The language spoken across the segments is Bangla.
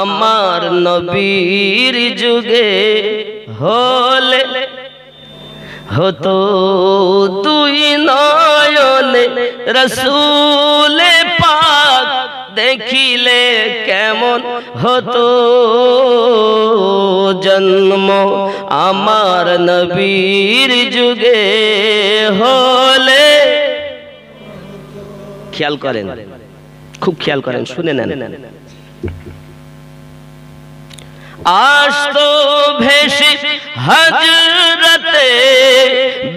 আমার নবীর যুগে হলে হতো দুই নয়নে রসূলে পাক দেখিলে কেমন হতো জন্ম আমার নবীর যুগে হলে। খেয়াল করেন, খুব খেয়াল করেন, শুনে নেন। আসতো ভেসে হযরতে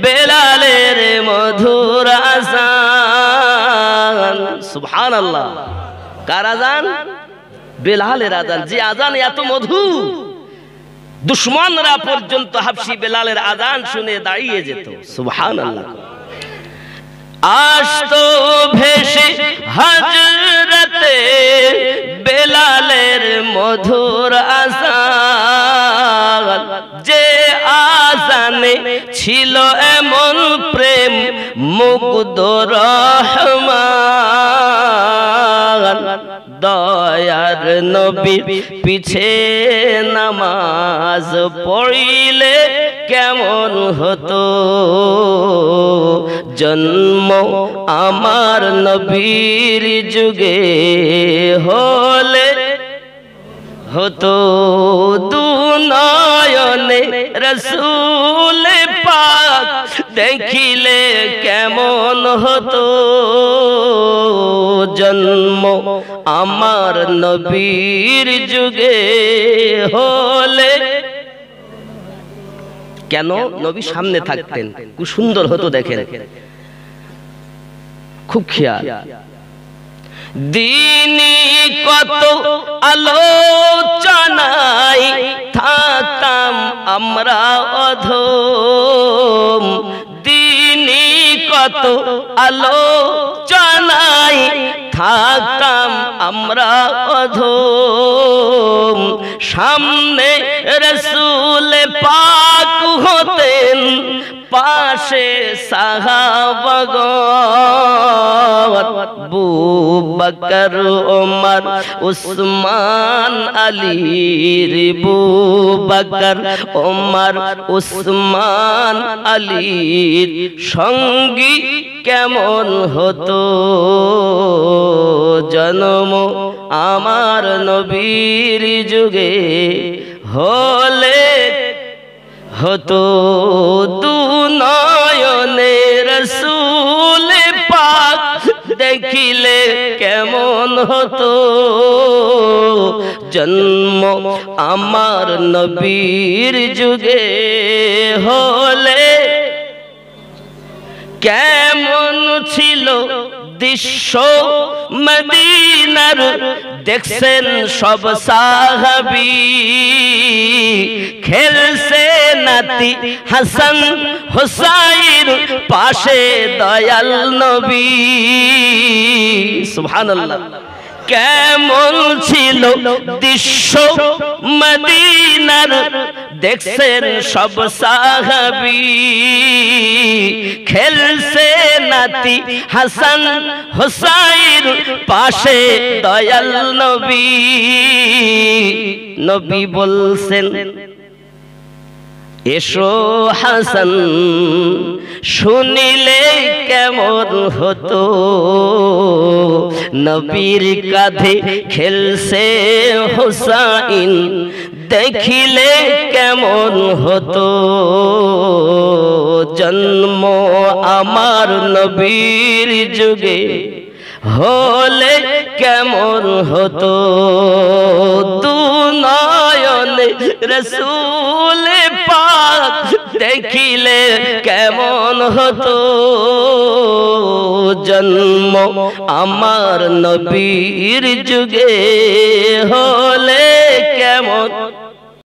বেলালের মধুর আযান। সুবহানাল্লাহ। কার আযান? বেলালের আযান। যে আযান এত মধু, দুশমনরা পর্যন্ত হাবশী বেলালের আযান শুনে দাঁড়িয়ে যেত। সুবহানাল্লাহ। আসতো ভেসে হযরতে বেলালের মধুর আযান, যে আযানে ছিল এমন প্রেম মুগ্ধ রহমান। দয়ার নবীর পিছে নামাজ পড়িলে কেমন হতো জন্ম আমার নবীর যুগে হলে হতো দু নয়নে রসূলে পাক দেখিলে কেমন হতো জন্ম আমার নবীর যুগে হলে। কেন? নবী সামনে থাকতেন, খুব সুন্দর হতো। দেখেন, খুব খেয়াল। দিনী কত আলোচনায় থাকতাম আমরা অধম, দিনী কত আলোচনায় থাকতাম আমরা অধম। সামনে রসূলে পাক হতেন, পাশে সাহাবাগণ আবু বকর ওমর উসমান আলীর। আবু বকর ওমর উসমান আলীর সঙ্গী কেমন হতো জন্ম আমার নবীর যুগে হলে হতো দু নয়নে রসূলে পাক দেখিলে কেমন হতো জন্ম আমার নবীর যুগে হলে। কেমন ছিল দৃশ্য মদিনার দেখছেন সব সাহাবী, খেলছে নাতি হাসান হুসাইন পাশে দয়াল নবী। সুবহানাল্লাহ। কেমন ছিল দৃশ্য মদিনার দেখছেন সব সাহাবী, খেলছে নাতি হাসান হুসাইন পাশে দয়াল নবী। নবী বলছেন এসো হাসান, শুনিলে কেমন হতো নবীর কাঁধে খেলছে হুসাইন দেখিলে কেমন হতো জন্ম আমার নবীর যুগে হলে কেমন হতো দু নয়নে রসূলে পাক দেখিলে কেমন হতো জন্ম আমার নবীর যুগে হলে কেমন